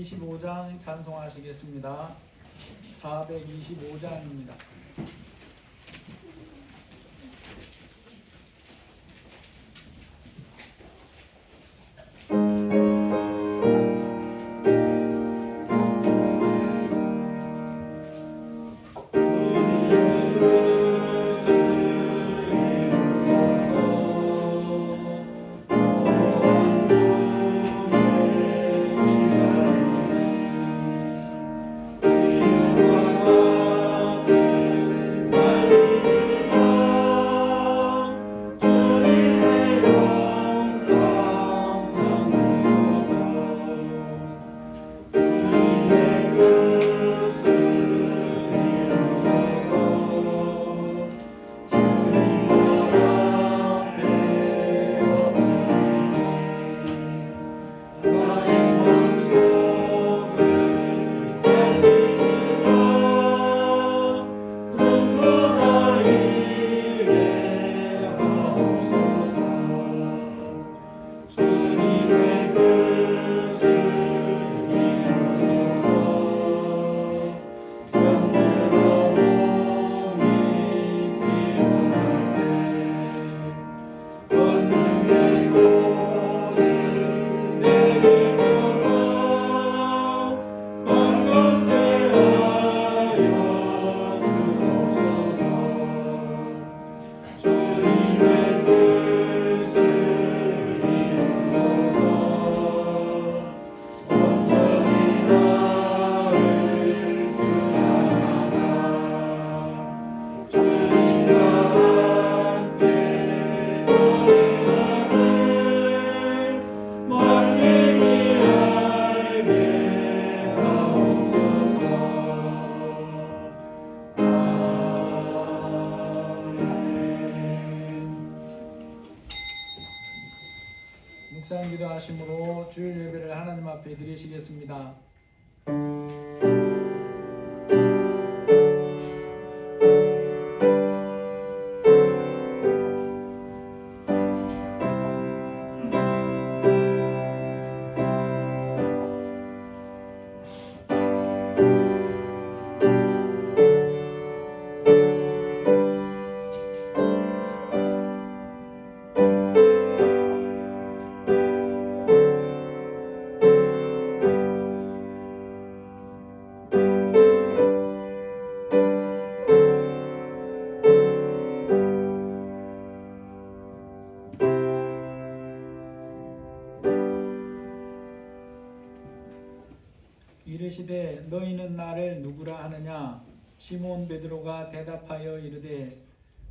425장 찬송하시겠습니다. 425장입니다. 묵상 기도하심으로 주일 예배를 하나님 앞에 드리시겠습니다. 이르시되 너희는 나를 누구라 하느냐? 시몬 베드로가 대답하여 이르되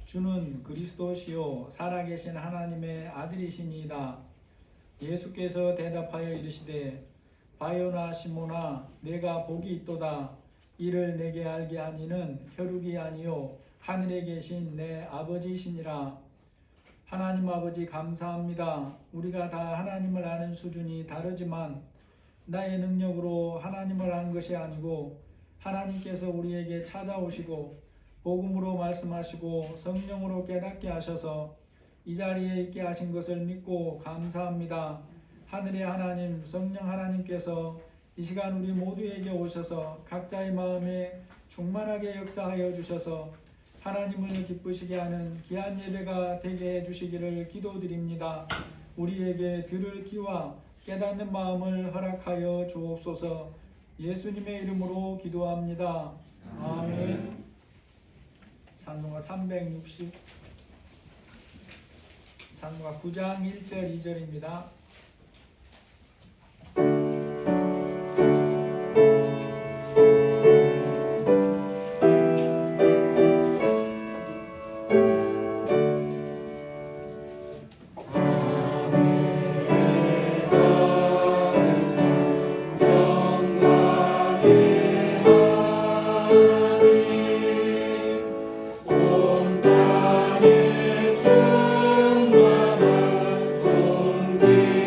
주는 그리스도시요 살아계신 하나님의 아들이시니이다. 예수께서 대답하여 이르시되 바요나 시몬아 내가 복이 있도다. 이를 내게 알게 한 이는 혈육이 아니요 하늘에 계신 내 아버지시니라. 하나님 아버지 감사합니다. 우리가 다 하나님을 아는 수준이 다르지만 나의 능력으로 하나님을 아는 것이 아니고 하나님께서 우리에게 찾아오시고 복음으로 말씀하시고 성령으로 깨닫게 하셔서 이 자리에 있게 하신 것을 믿고 감사합니다. 하늘의 하나님 성령 하나님께서 이 시간 우리 모두에게 오셔서 각자의 마음에 충만하게 역사하여 주셔서 하나님을 기쁘시게 하는 귀한 예배가 되게 해주시기를 기도드립니다. 우리에게 들을 귀와 깨닫는 마음을 허락하여 주옵소서. 예수님의 이름으로 기도합니다. 아멘. 찬송가 360 찬송가 9장 1절 2절입니다. 온 땅에 충만한 존귀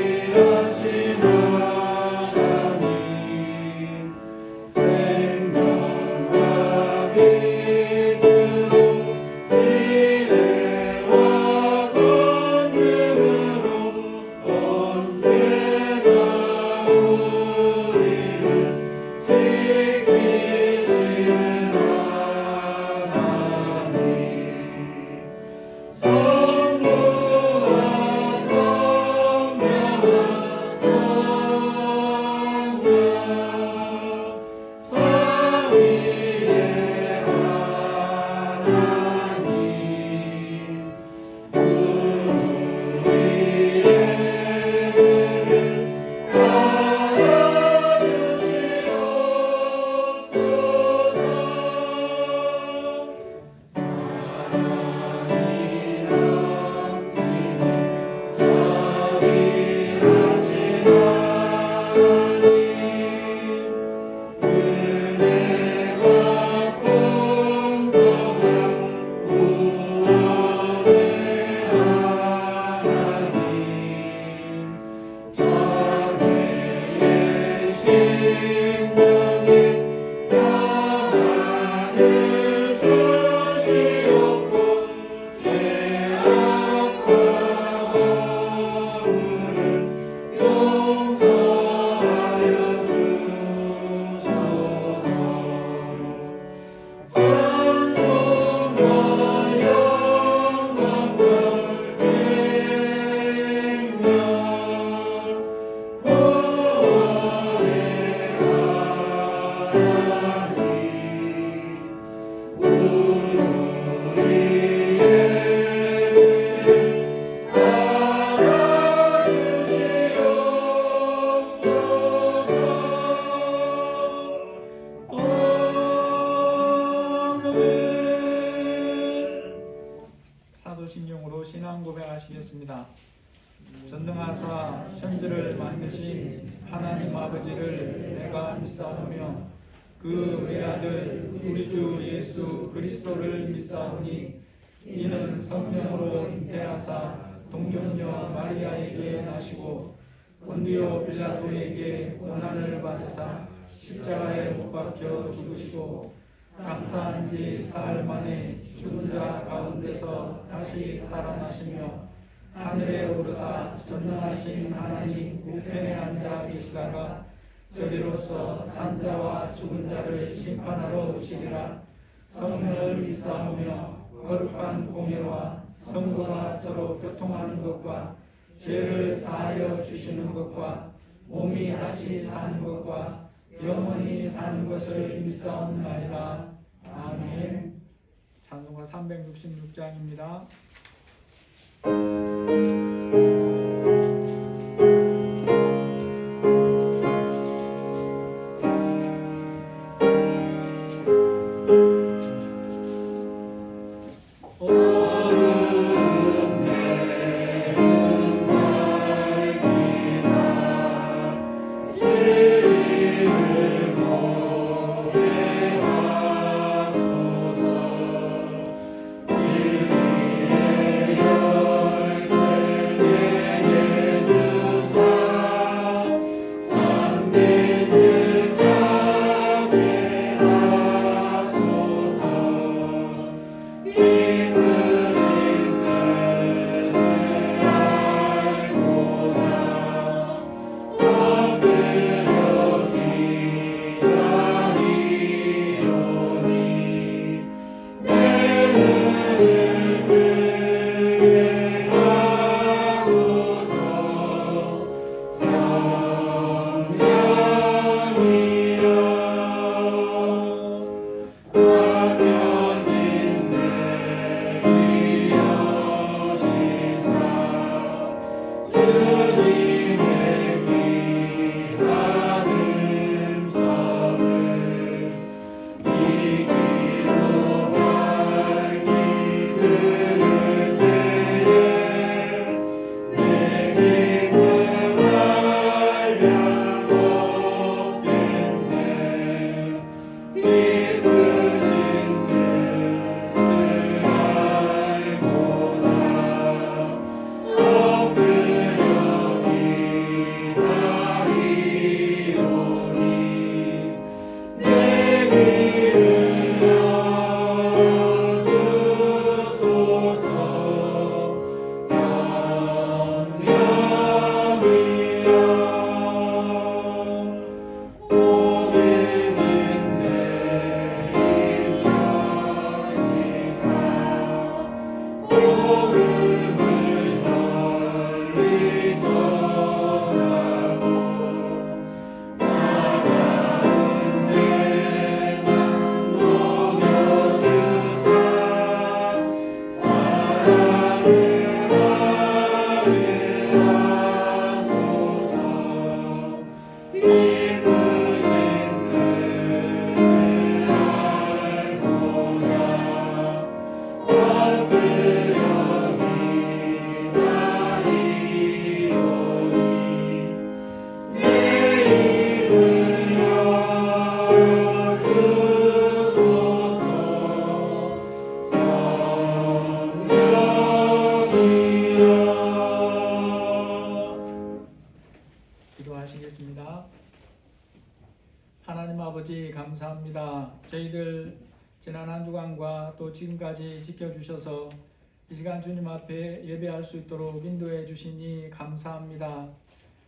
사도신경으로 신앙 고백하시겠습니다. 전능하사 천지를 만드신 하나님 아버지를 내가 믿사오며 그 외아들 우리 주 예수 그리스도를 믿사오니 이는 성령으로 잉태하사 동정녀 마리아에게 나시고 본디오 빌라도에게 고난을 받으사 십자가에 못 박혀 죽으시고 장사한 지 사흘 만에 죽은 자 가운데서 다시 살아나시며 하늘에 오르사 전능하신 하나님 우편에 앉아 계시다가 저리로서 산자와 죽은 자를 심판하러 오시리라. 성령을 믿사오며 거룩한 공예와 성도가 서로 교통하는 것과 죄를 사하여 주시는 것과 몸이 다시 사는 것과 영원히 사는 것을 믿사옵나이다. 아멘. 찬송가 366장입니다. 기도하시겠습니다. 하나님 아버지 감사합니다. 저희들 지난 한 주간과 또 지금까지 지켜주셔서 이 시간 주님 앞에 예배할 수 있도록 인도해 주시니 감사합니다.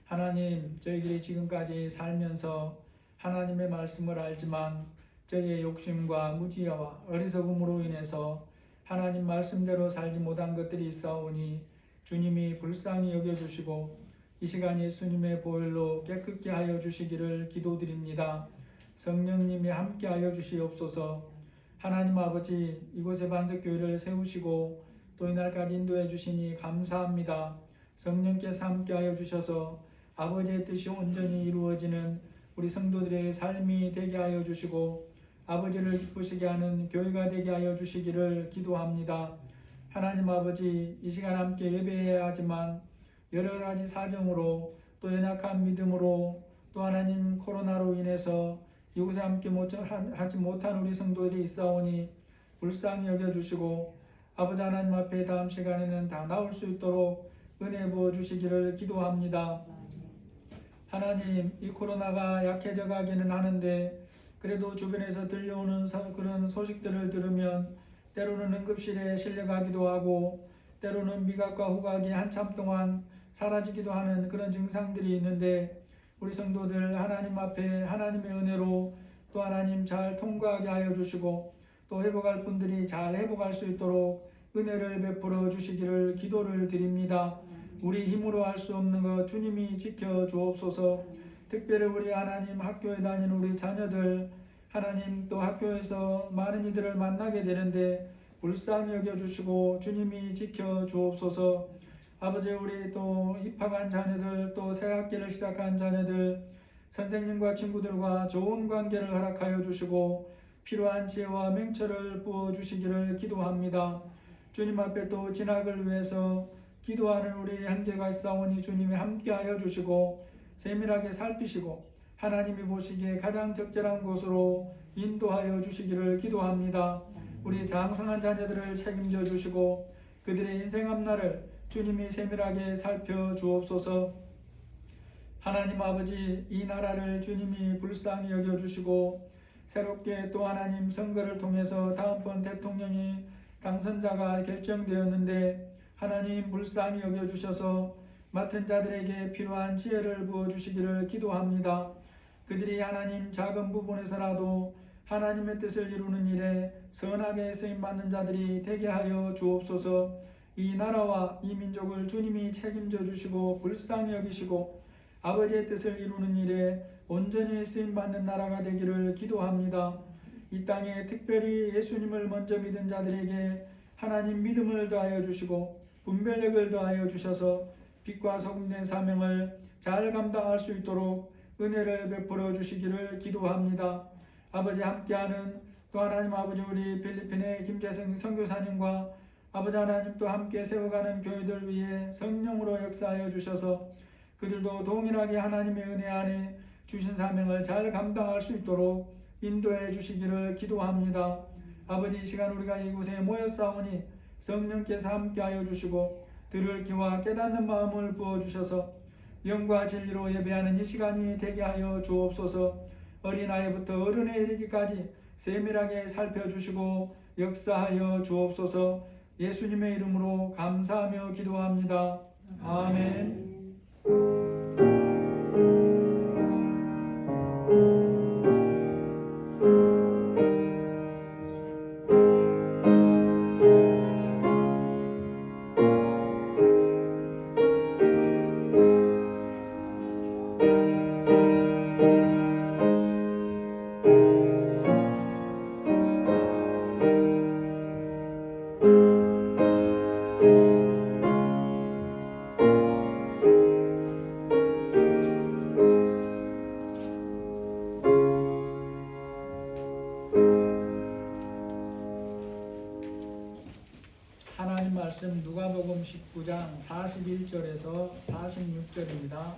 하나님, 저희들이 지금까지 살면서 하나님의 말씀을 알지만 저희의 욕심과 무지와 어리석음으로 인해서 하나님 말씀대로 살지 못한 것들이 있사오니 주님이 불쌍히 여겨주시고 이 시간 예수님의 보혈로 깨끗게 하여 주시기를 기도드립니다. 성령님이 함께 하여 주시옵소서. 하나님 아버지, 이곳에 반석교회를 세우시고 또 이날까지 인도해 주시니 감사합니다. 성령께서 함께 하여 주셔서 아버지의 뜻이 온전히 이루어지는 우리 성도들의 삶이 되게 하여 주시고 아버지를 기쁘시게 하는 교회가 되게 하여 주시기를 기도합니다. 하나님 아버지, 이 시간 함께 예배해야 하지만 여러 가지 사정으로 또 연약한 믿음으로 또 하나님 코로나로 인해서 이곳에 함께 하지 못한 우리 성도들이 있사오니 불쌍히 여겨주시고 아버지 하나님 앞에 다음 시간에는 다 나올 수 있도록 은혜 부어주시기를 기도합니다. 하나님, 이 코로나가 약해져 가기는 하는데 그래도 주변에서 들려오는 그런 소식들을 들으면 때로는 응급실에 실려가기도 하고 때로는 미각과 후각이 한참 동안 사라지기도 하는 그런 증상들이 있는데 우리 성도들 하나님 앞에 하나님의 은혜로 또 하나님 잘 통과하게 하여 주시고 또 회복할 분들이 잘 회복할 수 있도록 은혜를 베풀어 주시기를 기도를 드립니다. 우리 힘으로 할 수 없는 것 주님이 지켜 주옵소서. 특별히 우리 하나님 학교에 다니는 우리 자녀들 하나님 또 학교에서 많은 이들을 만나게 되는데 불쌍히 여겨주시고 주님이 지켜 주옵소서. 아버지, 우리 또 입학한 자녀들 또 새 학기를 시작한 자녀들 선생님과 친구들과 좋은 관계를 허락하여 주시고 필요한 지혜와 맹철을 부어주시기를 기도합니다. 주님 앞에 또 진학을 위해서 기도하는 우리 형제가 있사오니 주님이 함께하여 주시고 세밀하게 살피시고 하나님이 보시기에 가장 적절한 곳으로 인도하여 주시기를 기도합니다. 우리 장성한 자녀들을 책임져 주시고 그들의 인생 앞날을 주님이 세밀하게 살펴 주옵소서. 하나님 아버지, 이 나라를 주님이 불쌍히 여겨주시고 새롭게 또 하나님 선거를 통해서 다음번 대통령이 당선자가 결정되었는데 하나님 불쌍히 여겨주셔서 맡은 자들에게 필요한 지혜를 부어주시기를 기도합니다. 그들이 하나님 작은 부분에서라도 하나님의 뜻을 이루는 일에 선하게 쓰임받는 자들이 되게 하여 주옵소서. 이 나라와 이 민족을 주님이 책임져 주시고 불쌍히 여기시고 아버지의 뜻을 이루는 일에 온전히 쓰임받는 나라가 되기를 기도합니다. 이 땅에 특별히 예수님을 먼저 믿은 자들에게 하나님 믿음을 더하여 주시고 분별력을 더하여 주셔서 빛과 소금된 사명을 잘 감당할 수 있도록 은혜를 베풀어 주시기를 기도합니다. 아버지, 함께하는 또 하나님 아버지 우리 필리핀의 김재성 선교사님과 아버지 하나님 또 함께 세워가는 교회들 위해 성령으로 역사하여 주셔서 그들도 동일하게 하나님의 은혜 안에 주신 사명을 잘 감당할 수 있도록 인도해 주시기를 기도합니다. 아버지, 이 시간 우리가 이곳에 모였사오니 성령께서 함께하여 주시고 들을 귀와 깨닫는 마음을 부어주셔서 영과 진리로 예배하는 이 시간이 되게 하여 주옵소서. 어린아이부터 어른에 이르기까지 세밀하게 살펴주시고 역사하여 주옵소서. 예수님의 이름으로 감사하며 기도합니다. 아멘. 하나님 말씀 누가복음 19장 41절에서 46절입니다.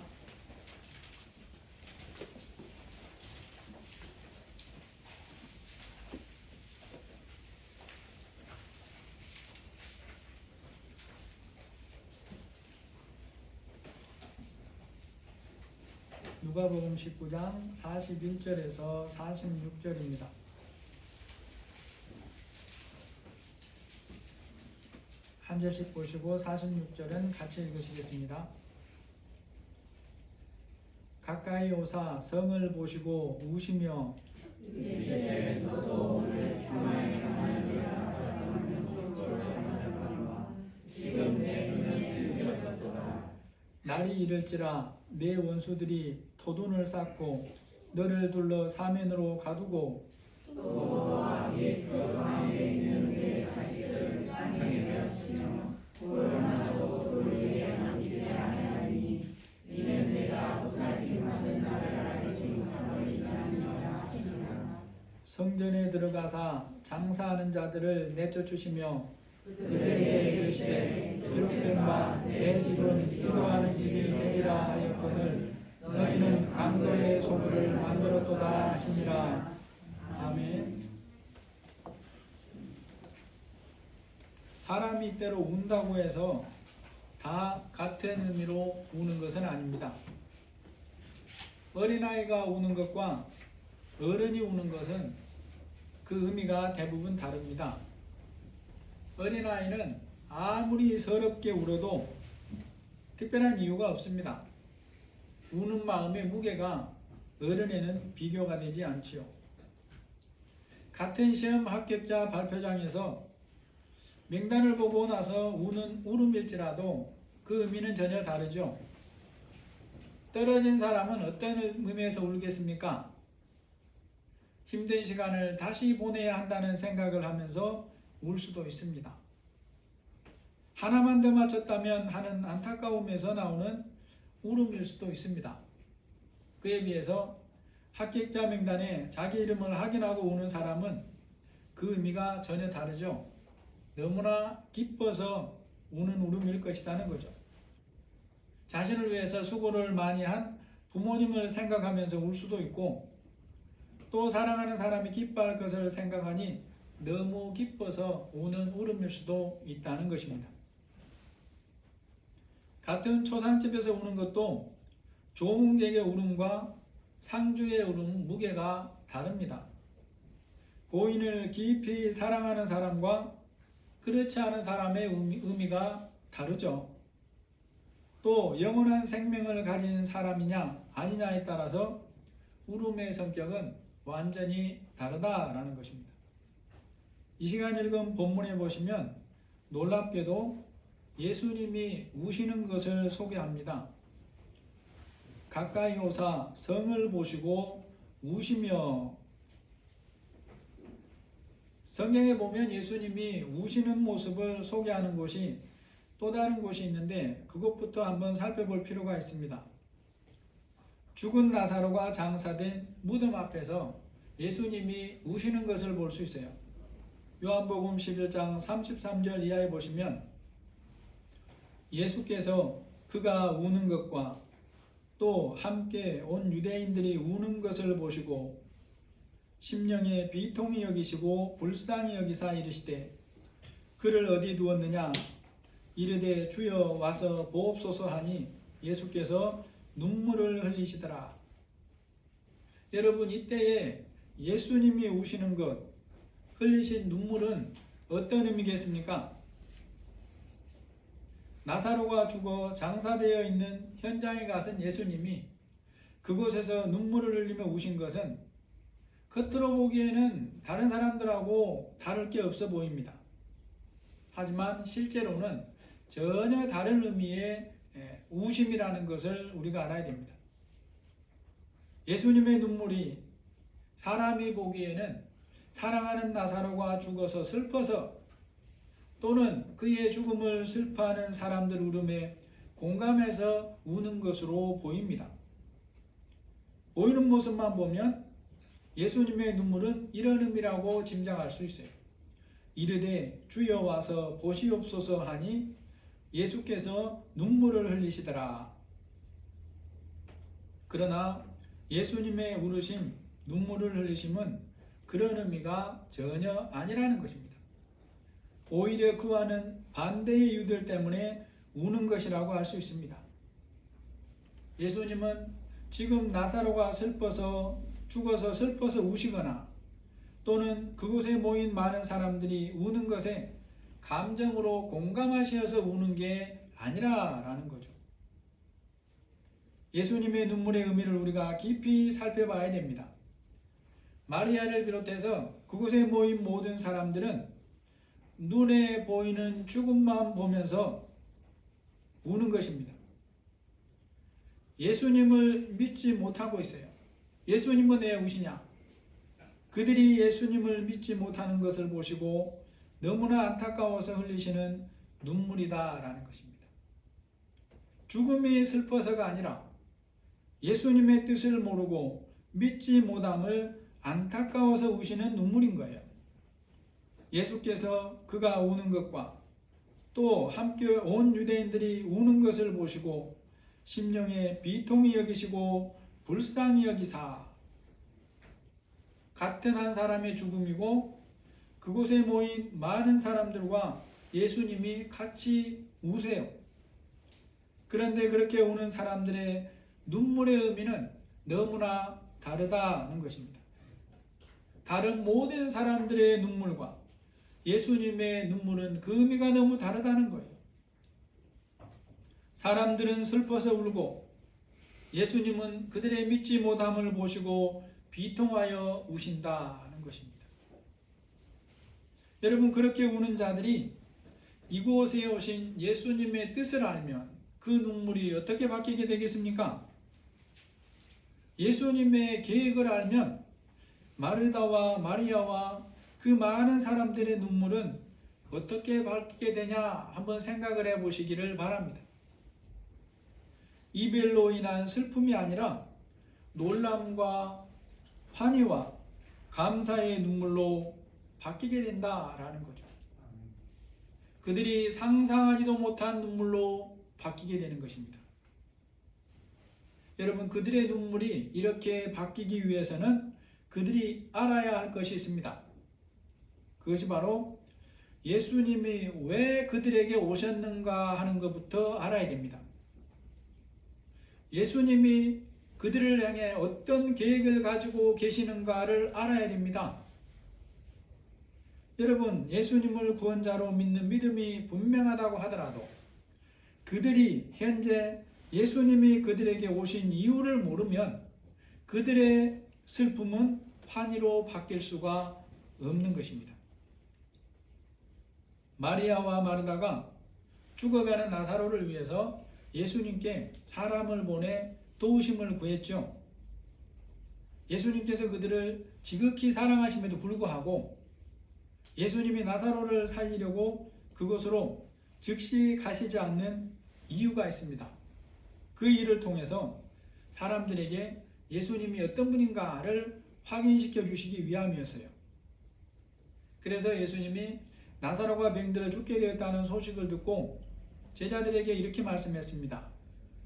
누가복음 19장 41절에서 46절입니다. 한 절씩 보시고 46절은 같이 읽으시겠습니다. 가까이 오사 성을 보시고 우시며 이제 너도 오늘 평안의 하나님을 지금 내 눈에 즐겨졌도다. 날이 이를지라 내 원수들이 토둔을 쌓고 너를 둘러 사면으로 가두고 또 너와 그 가운데 있는 내 자식을 땅에 내어치며 그러나도 돌 위에 남기지 아니하리니 이는 내가 보살핌 받은 나를 알지 못하느니라 하시니라. 성전에 들어가사 장사하는 자들을 내쫓으시며 그들에게 이르시되 기록된 바 내 집은 기도하는 집이 되리라 하였거늘 너희는 강도의 소굴을 만들었도다 하시니라. 아멘. 사람이 때로 운다고 해서 다 같은 의미로 우는 것은 아닙니다. 어린아이가 우는 것과 어른이 우는 것은 그 의미가 대부분 다릅니다. 어린아이는 아무리 서럽게 울어도 특별한 이유가 없습니다. 우는 마음의 무게가 어른에는 비교가 되지 않지요. 같은 시험 합격자 발표장에서 명단을 보고 나서 우는 울음일지라도 그 의미는 전혀 다르죠. 떨어진 사람은 어떤 의미에서 울겠습니까? 힘든 시간을 다시 보내야 한다는 생각을 하면서 울 수도 있습니다. 하나만 더 맞췄다면 하는 안타까움에서 나오는 울음일 수도 있습니다. 그에 비해서 합격자 명단에 자기 이름을 확인하고 우는 사람은 그 의미가 전혀 다르죠. 너무나 기뻐서 우는 울음일 것이라는 거죠. 자신을 위해서 수고를 많이 한 부모님을 생각하면서 울 수도 있고, 또 사랑하는 사람이 기뻐할 것을 생각하니 너무 기뻐서 우는 울음일 수도 있다는 것입니다. 같은 초상집에서 우는 것도 조문객의 울음과 상주의 울음 무게가 다릅니다. 고인을 깊이 사랑하는 사람과 그렇지 않은 사람의 의미가 다르죠. 또 영원한 생명을 가진 사람이냐 아니냐에 따라서 울음의 성격은 완전히 다르다라는 것입니다. 이 시간 읽은 본문에 보시면 놀랍게도 예수님이 우시는 것을 소개합니다. 가까이 오사 성을 보시고 우시며. 성경에 보면 예수님이 우시는 모습을 소개하는 곳이 또 다른 곳이 있는데 그것부터 한번 살펴볼 필요가 있습니다. 죽은 나사로가 장사된 무덤 앞에서 예수님이 우시는 것을 볼 수 있어요. 요한복음 11장 33절 이하에 보시면 예수께서 그가 우는 것과 또 함께 온 유대인들이 우는 것을 보시고 심령에 비통히 여기시고 불쌍히 여기사 이르시되 그를 어디 두었느냐 이르되 주여 와서 보옵소서 하니 예수께서 눈물을 흘리시더라. 여러분, 이때에 예수님이 우시는 것, 흘리신 눈물은 어떤 의미겠습니까? 나사로가 죽어 장사되어 있는 현장에 가신 예수님이 그곳에서 눈물을 흘리며 우신 것은 겉으로 보기에는 다른 사람들하고 다를 게 없어 보입니다. 하지만 실제로는 전혀 다른 의미의 우심이라는 것을 우리가 알아야 됩니다. 예수님의 눈물이 사람이 보기에는 사랑하는 나사로가 죽어서 슬퍼서 또는 그의 죽음을 슬퍼하는 사람들 울음에 공감해서 우는 것으로 보입니다. 보이는 모습만 보면 예수님의 눈물은 이런 의미라고 짐작할 수 있어요. 이르되 주여 와서 보시옵소서 하니 예수께서 눈물을 흘리시더라. 그러나 예수님의 울으심, 눈물을 흘리심은 그런 의미가 전혀 아니라는 것입니다. 오히려 그와는 반대의 이유들 때문에 우는 것이라고 할 수 있습니다. 예수님은 지금 나사로가 죽어서 슬퍼서 우시거나 또는 그곳에 모인 많은 사람들이 우는 것에 감정으로 공감하셔서 우는 게 아니라라는 거죠. 예수님의 눈물의 의미를 우리가 깊이 살펴봐야 됩니다. 마리아를 비롯해서 그곳에 모인 모든 사람들은 눈에 보이는 죽음만 보면서 우는 것입니다. 예수님을 믿지 못하고 있어요. 예수님은 왜 우시냐? 그들이 예수님을 믿지 못하는 것을 보시고 너무나 안타까워서 흘리시는 눈물이다라는 것입니다. 죽음이 슬퍼서가 아니라 예수님의 뜻을 모르고 믿지 못함을 안타까워서 우시는 눈물인 거예요. 예수께서 그가 우는 것과 또 함께 온 유대인들이 우는 것을 보시고 심령에 비통히 여기시고 불쌍히 여기사 같은 한 사람의 죽음이고 그곳에 모인 많은 사람들과 예수님이 같이 우세요. 그런데 그렇게 우는 사람들의 눈물의 의미는 너무나 다르다는 것입니다. 다른 모든 사람들의 눈물과 예수님의 눈물은 그 의미가 너무 다르다는 거예요. 사람들은 슬퍼서 울고 예수님은 그들의 믿지 못함을 보시고 비통하여 우신다는 것입니다. 여러분, 그렇게 우는 자들이 이곳에 오신 예수님의 뜻을 알면 그 눈물이 어떻게 바뀌게 되겠습니까? 예수님의 계획을 알면 마르다와 마리아와 그 많은 사람들의 눈물은 어떻게 바뀌게 되냐 한번 생각을 해 보시기를 바랍니다. 이별로 인한 슬픔이 아니라 놀람과 환희와 감사의 눈물로 바뀌게 된다라는 거죠. 그들이 상상하지도 못한 눈물로 바뀌게 되는 것입니다. 여러분, 그들의 눈물이 이렇게 바뀌기 위해서는 그들이 알아야 할 것이 있습니다. 그것이 바로 예수님이 왜 그들에게 오셨는가 하는 것부터 알아야 됩니다. 예수님이 그들을 향해 어떤 계획을 가지고 계시는가를 알아야 됩니다. 여러분, 예수님을 구원자로 믿는 믿음이 분명하다고 하더라도 그들이 현재 예수님이 그들에게 오신 이유를 모르면 그들의 슬픔은 환희로 바뀔 수가 없는 것입니다. 마리아와 마르다가 죽어가는 나사로를 위해서 예수님께 사람을 보내 도우심을 구했죠. 예수님께서 그들을 지극히 사랑하심에도 불구하고 예수님이 나사로를 살리려고 그곳으로 즉시 가시지 않는 이유가 있습니다. 그 일을 통해서 사람들에게 예수님이 어떤 분인가를 확인시켜 주시기 위함이었어요. 그래서 예수님이 나사로가 병들어 죽게 되었다는 소식을 듣고 제자들에게 이렇게 말씀했습니다.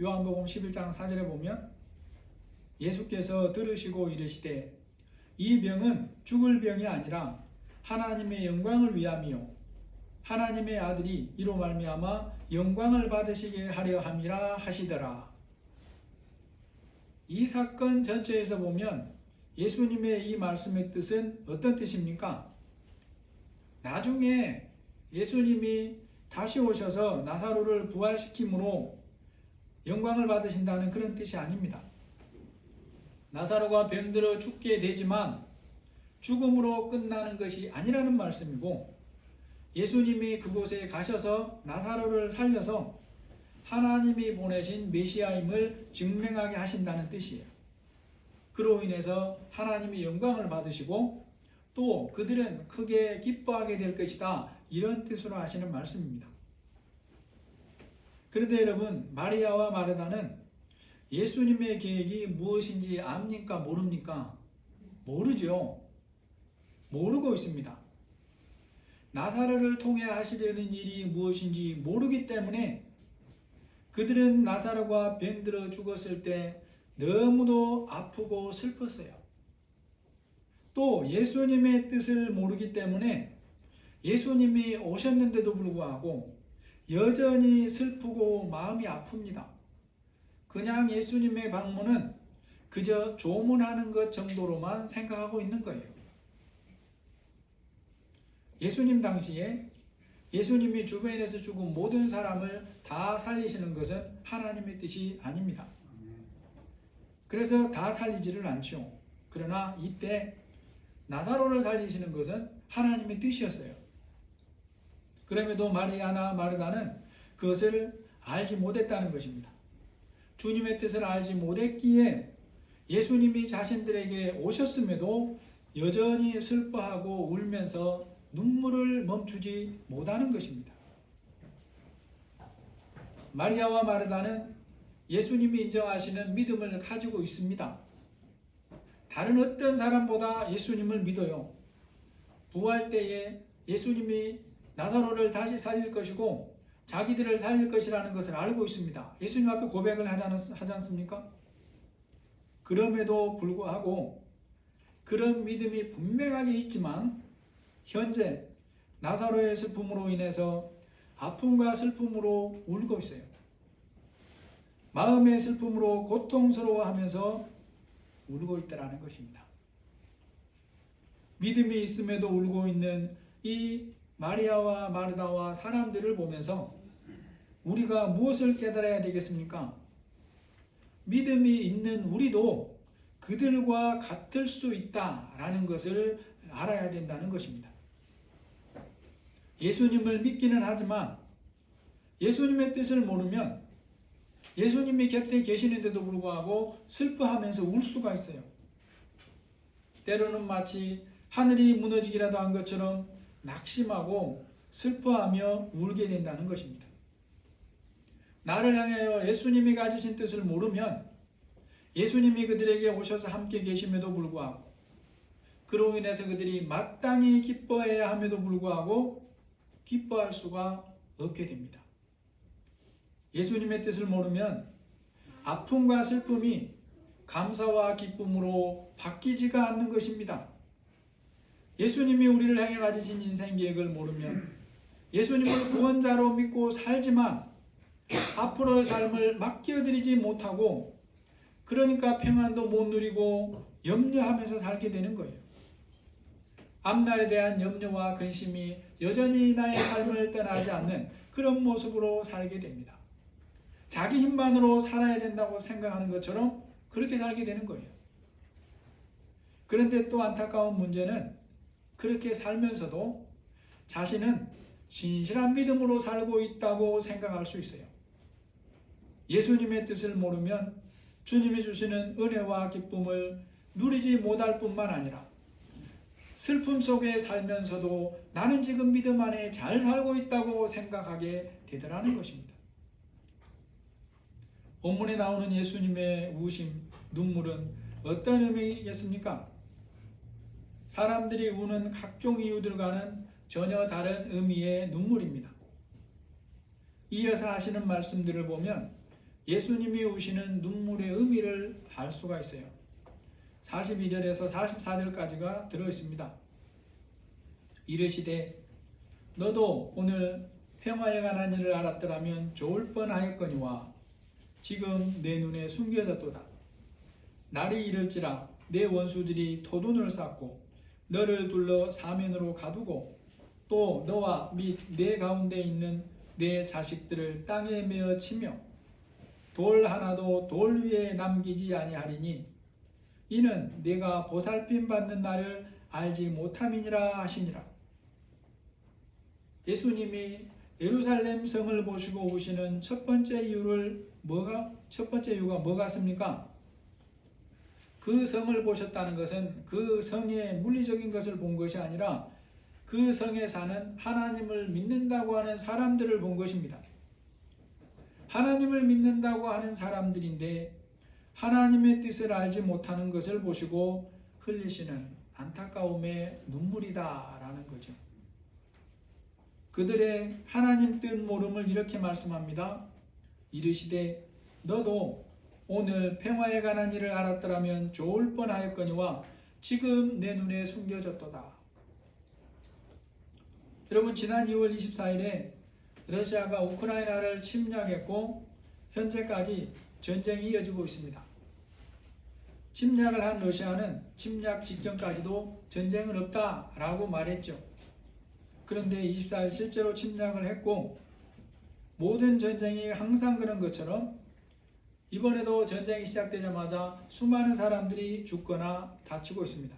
요한복음 11장 4절에 보면 예수께서 들으시고 이르시되 이 병은 죽을 병이 아니라 하나님의 영광을 위함이요 하나님의 아들이 이로 말미암아 영광을 받으시게 하려 함이라 하시더라. 이 사건 전체에서 보면 예수님의 이 말씀의 뜻은 어떤 뜻입니까? 나중에 예수님이 다시 오셔서 나사로를 부활시킴으로 영광을 받으신다는 그런 뜻이 아닙니다. 나사로가 병들어 죽게 되지만 죽음으로 끝나는 것이 아니라는 말씀이고 예수님이 그곳에 가셔서 나사로를 살려서 하나님이 보내신 메시아임을 증명하게 하신다는 뜻이에요. 그로 인해서 하나님이 영광을 받으시고 또 그들은 크게 기뻐하게 될 것이다. 이런 뜻으로 하시는 말씀입니다. 그런데 여러분, 마리아와 마르다는 예수님의 계획이 무엇인지 압니까? 모릅니까? 모르죠. 모르고 있습니다. 나사로를 통해 하시려는 일이 무엇인지 모르기 때문에 그들은 나사로가 병들어 죽었을 때 너무도 아프고 슬펐어요. 또 예수님의 뜻을 모르기 때문에 예수님이 오셨는데도 불구하고 여전히 슬프고 마음이 아픕니다. 그냥 예수님의 방문은 그저 조문하는 것 정도로만 생각하고 있는 거예요. 예수님 당시에 예수님이 주변에서 죽은 모든 사람을 다 살리시는 것은 하나님의 뜻이 아닙니다. 그래서 다 살리지를 않죠. 그러나 이때 나사로를 살리시는 것은 하나님의 뜻이었어요. 그럼에도 마리아나 마르다는 그것을 알지 못했다는 것입니다. 주님의 뜻을 알지 못했기에 예수님이 자신들에게 오셨음에도 여전히 슬퍼하고 울면서 눈물을 멈추지 못하는 것입니다. 마리아와 마르다는 예수님이 인정하시는 믿음을 가지고 있습니다. 다른 어떤 사람보다 예수님을 믿어요. 부활 때에 예수님이 나사로를 다시 살릴 것이고 자기들을 살릴 것이라는 것을 알고 있습니다. 예수님 앞에 고백을 하지 않습니까? 그럼에도 불구하고 그런 믿음이 분명하게 있지만 현재 나사로의 슬픔으로 인해서 아픔과 슬픔으로 울고 있어요. 마음의 슬픔으로 고통스러워하면서 울고 있다는 것입니다. 믿음이 있음에도 울고 있는 이 마리아와 마르다와 사람들을 보면서 우리가 무엇을 깨달아야 되겠습니까? 믿음이 있는 우리도 그들과 같을 수 있다라는 것을 알아야 된다는 것입니다. 예수님을 믿기는 하지만 예수님의 뜻을 모르면 예수님이 곁에 계시는데도 불구하고 슬퍼하면서 울 수가 있어요. 때로는 마치 하늘이 무너지기라도 한 것처럼 낙심하고 슬퍼하며 울게 된다는 것입니다. 나를 향하여 예수님이 가지신 뜻을 모르면 예수님이 그들에게 오셔서 함께 계심에도 불구하고 그로 인해서 그들이 마땅히 기뻐해야 함에도 불구하고 기뻐할 수가 없게 됩니다. 예수님의 뜻을 모르면 아픔과 슬픔이 감사와 기쁨으로 바뀌지가 않는 것입니다. 예수님이 우리를 향해 가지신 인생 계획을 모르면 예수님을 구원자로 믿고 살지만 앞으로의 삶을 맡겨드리지 못하고 그러니까 평안도 못 누리고 염려하면서 살게 되는 거예요. 앞날에 대한 염려와 근심이 여전히 나의 삶을 떠나지 않는 그런 모습으로 살게 됩니다. 자기 힘만으로 살아야 된다고 생각하는 것처럼 그렇게 살게 되는 거예요. 그런데 또 안타까운 문제는 그렇게 살면서도 자신은 신실한 믿음으로 살고 있다고 생각할 수 있어요. 예수님의 뜻을 모르면 주님이 주시는 은혜와 기쁨을 누리지 못할 뿐만 아니라 슬픔 속에 살면서도 나는 지금 믿음 안에 잘 살고 있다고 생각하게 되더라는 것입니다. 본문에 나오는 예수님의 우심, 눈물은 어떤 의미겠습니까? 사람들이 우는 각종 이유들과는 전혀 다른 의미의 눈물입니다. 이어서 하시는 말씀들을 보면 예수님이 우시는 눈물의 의미를 알 수가 있어요. 42절에서 44절까지가 들어있습니다. 이르시되 너도 오늘 평화에 관한 일을 알았더라면 좋을 뻔하였거니와 지금 내 눈에 숨겨졌도다. 날이 이를지라 내 원수들이 토둔을 쌓고 너를 둘러 사면으로 가두고 또 너와 및 내 가운데 있는 내 자식들을 땅에 메어 치며 돌 하나도 돌 위에 남기지 아니하리니 이는 네가 보살핌 받는 날을 알지 못함이니라 하시니라. 예수님이 예루살렘 성을 보시고 우시는 첫 번째 이유가 뭐 같습니까? 그 성을 보셨다는 것은 그 성의 물리적인 것을 본 것이 아니라 그 성에 사는 하나님을 믿는다고 하는 사람들을 본 것입니다. 하나님을 믿는다고 하는 사람들인데 하나님의 뜻을 알지 못하는 것을 보시고 흘리시는 안타까움의 눈물이다라는 거죠. 그들의 하나님 뜻 모름을 이렇게 말씀합니다. 이르시되 너도 오늘 평화에 관한 일을 알았더라면 좋을 뻔하였거니와 지금 내 눈에 숨겨졌도다. 여러분, 지난 2월 24일에 러시아가 우크라이나를 침략했고 현재까지 전쟁이 이어지고 있습니다. 침략을 한 러시아는 침략 직전까지도 전쟁은 없다라고 말했죠. 그런데 24일 실제로 침략을 했고 모든 전쟁이 항상 그런 것처럼 이번에도 전쟁이 시작되자마자 수많은 사람들이 죽거나 다치고 있습니다.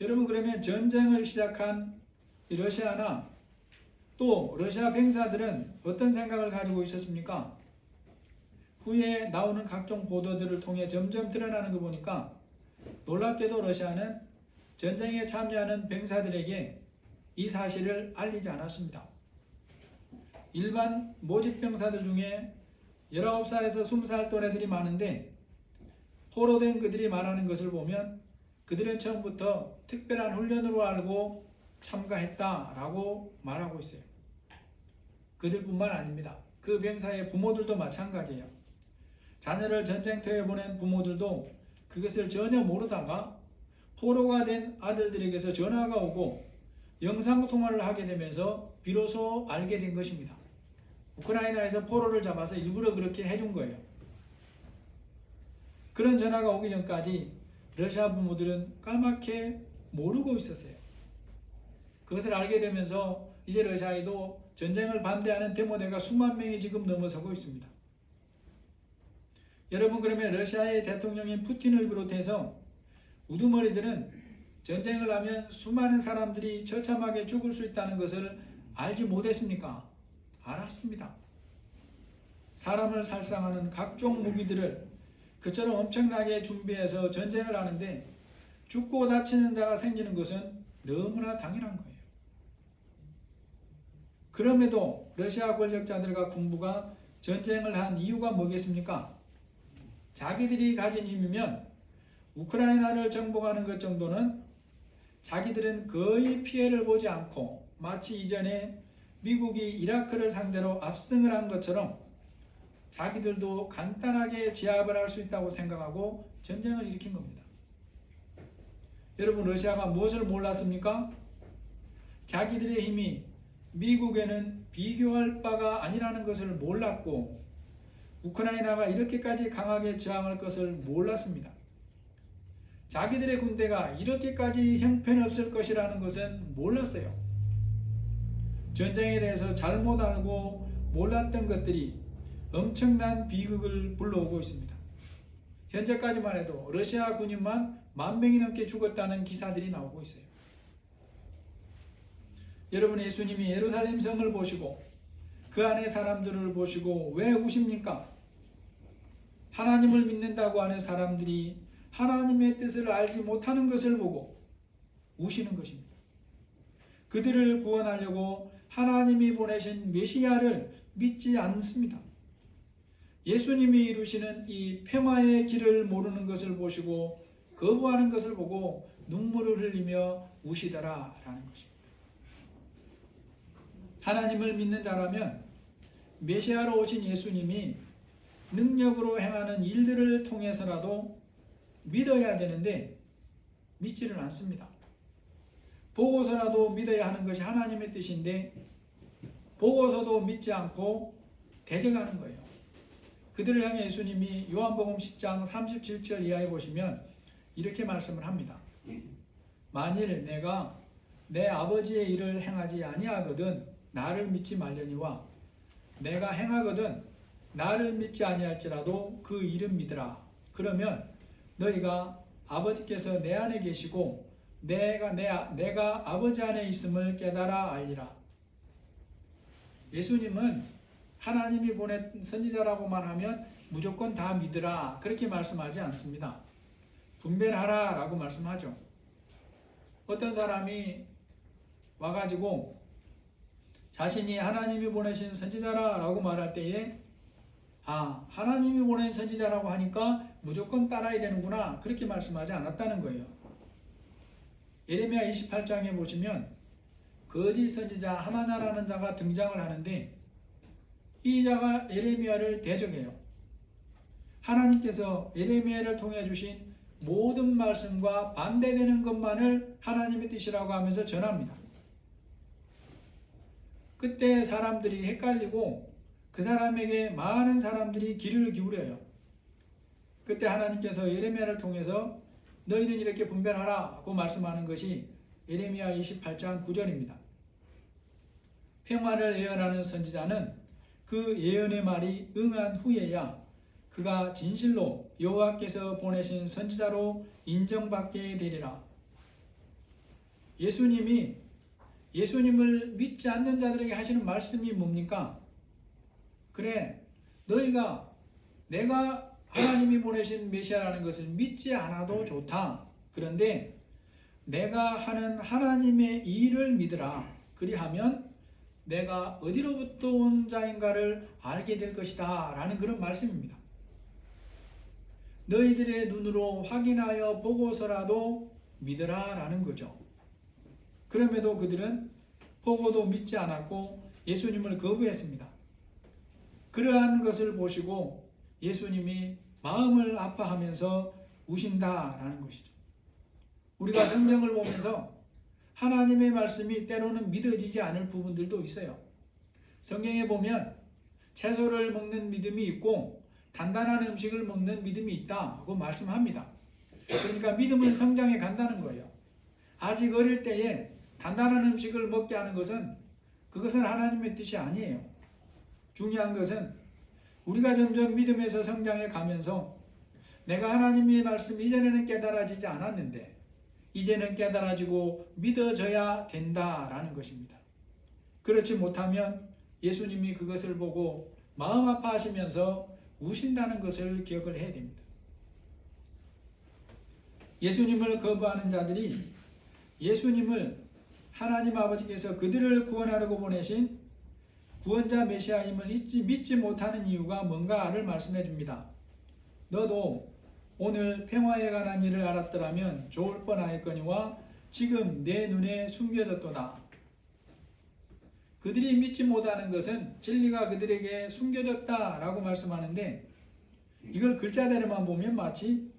여러분, 그러면 전쟁을 시작한 러시아나 또 러시아 병사들은 어떤 생각을 가지고 있었습니까? 후에 나오는 각종 보도들을 통해 점점 드러나는 거 보니까 놀랍게도 러시아는 전쟁에 참여하는 병사들에게 이 사실을 알리지 않았습니다. 일반 모집 병사들 중에 19살에서 20살 또래들이 많은데 포로된 그들이 말하는 것을 보면 그들은 처음부터 특별한 훈련으로 알고 참가했다라고 말하고 있어요. 그들뿐만 아닙니다. 그 병사의 부모들도 마찬가지예요. 자녀를 전쟁터에 보낸 부모들도 그것을 전혀 모르다가 포로가 된 아들들에게서 전화가 오고 영상통화를 하게 되면서 비로소 알게 된 것입니다. 우크라이나에서 포로를 잡아서 일부러 그렇게 해준 거예요. 그런 전화가 오기 전까지 러시아 부모들은 까맣게 모르고 있었어요. 그것을 알게 되면서 이제 러시아에도 전쟁을 반대하는 데모대가 수만 명이 지금 넘어서고 있습니다. 여러분, 그러면 러시아의 대통령인 푸틴을 비롯해서 우두머리들은 전쟁을 하면 수많은 사람들이 처참하게 죽을 수 있다는 것을 알지 못했습니까? 알았습니다. 사람을 살상하는 각종 무기들을 그처럼 엄청나게 준비해서 전쟁을 하는데 죽고 다치는 자가 생기는 것은 너무나 당연한 거예요. 그럼에도 러시아 권력자들과 군부가 전쟁을 한 이유가 뭐겠습니까? 자기들이 가진 힘이면 우크라이나를 정복하는 것 정도는 자기들은 거의 피해를 보지 않고 마치 이전에 미국이 이라크를 상대로 압승을 한 것처럼 자기들도 간단하게 제압을 할 수 있다고 생각하고 전쟁을 일으킨 겁니다. 여러분, 러시아가 무엇을 몰랐습니까? 자기들의 힘이 미국에는 비교할 바가 아니라는 것을 몰랐고 우크라이나가 이렇게까지 강하게 저항할 것을 몰랐습니다. 자기들의 군대가 이렇게까지 형편없을 것이라는 것은 몰랐어요. 전쟁에 대해서 잘못 알고 몰랐던 것들이 엄청난 비극을 불러오고 있습니다. 현재까지만 해도 러시아 군인만 10,000명이 넘게 죽었다는 기사들이 나오고 있어요. 여러분, 예수님이 예루살렘 성을 보시고 그 안에 사람들을 보시고 왜 우십니까? 하나님을 믿는다고 하는 사람들이 하나님의 뜻을 알지 못하는 것을 보고 우시는 것입니다. 그들을 구원하려고 하나님이 보내신 메시아를 믿지 않습니다. 예수님이 이루시는 이 평화의 길을 모르는 것을 보시고 거부하는 것을 보고 눈물을 흘리며 우시더라라는 것입니다. 하나님을 믿는 자라면 메시아로 오신 예수님이 능력으로 행하는 일들을 통해서라도 믿어야 되는데 믿지를 않습니다. 보고서라도 믿어야 하는 것이 하나님의 뜻인데 보고서도 믿지 않고 대적하는 거예요. 그들을 향해 예수님이 요한복음 10장 37절 이하에 보시면 이렇게 말씀을 합니다. 만일 내가 내 아버지의 일을 행하지 아니하거든 나를 믿지 말려니와 내가 행하거든 나를 믿지 아니할지라도 그 이름 믿으라. 그러면 너희가 아버지께서 내 안에 계시고 내가 아버지 안에 있음을 깨달아 알리라. 예수님은 하나님이 보낸 선지자라고만 하면 무조건 다 믿으라 그렇게 말씀하지 않습니다. 분별하라 라고 말씀하죠. 어떤 사람이 와가지고 자신이 하나님이 보내신 선지자라 라고 말할 때에 하나님이 보낸 선지자라고 하니까 무조건 따라야 되는구나 그렇게 말씀하지 않았다는 거예요. 예레미야 28장에 보시면 거짓 선지자 하나냐라는 자가 등장을 하는데 이 자가 예레미야를 대적해요. 하나님께서 예레미야를 통해 주신 모든 말씀과 반대되는 것만을 하나님의 뜻이라고 하면서 전합니다. 그때 사람들이 헷갈리고 그 사람에게 많은 사람들이 귀를 기울여요. 그때 하나님께서 예레미야를 통해서 너희는 이렇게 분별하라고 말씀하는 것이 예레미야 28장 9절입니다. 평화를 예언하는 선지자는 그 예언의 말이 응한 후에야 그가 진실로 여호와께서 보내신 선지자로 인정받게 되리라. 예수님을 믿지 않는 자들에게 하시는 말씀이 뭡니까? 그래, 너희가 내가 하나님이 보내신 메시아라는 것을 믿지 않아도 좋다. 그런데 내가 하는 하나님의 일을 믿으라. 그리하면 내가 어디로부터 온 자인가를 알게 될 것이다 라는 그런 말씀입니다. 너희들의 눈으로 확인하여 보고서라도 믿으라라는 거죠. 그럼에도 그들은 보고도 믿지 않았고 예수님을 거부했습니다. 그러한 것을 보시고 예수님이 마음을 아파하면서 우신다라는 것이죠. 우리가 성경을 보면서 하나님의 말씀이 때로는 믿어지지 않을 부분들도 있어요. 성경에 보면 채소를 먹는 믿음이 있고 단단한 음식을 먹는 믿음이 있다고 말씀합니다. 그러니까 믿음은 성장해 간다는 거예요. 아직 어릴 때에 단단한 음식을 먹게 하는 그것은 하나님의 뜻이 아니에요. 중요한 것은 우리가 점점 믿음에서 성장해 가면서 내가 하나님의 말씀 이전에는 깨달아지지 않았는데 이제는 깨달아지고 믿어져야 된다라는 것입니다. 그렇지 못하면 예수님이 그것을 보고 마음 아파하시면서 우신다는 것을 기억을 해야 됩니다. 예수님을 거부하는 자들이 예수님을 하나님 아버지께서 그들을 구원하려고 보내신 구원자 메시아임을 믿지 못하는 이유가 뭔가를 말씀해 줍니다. 너도 오늘 평화에 관한 일을 알았더라면 좋을 뻔하였거니와 지금 내 눈에 숨겨졌도다. 그들이 믿지 못하는 것은 진리가 그들에게 숨겨졌다라고 말씀하는데 이걸 글자대로만 보면 마치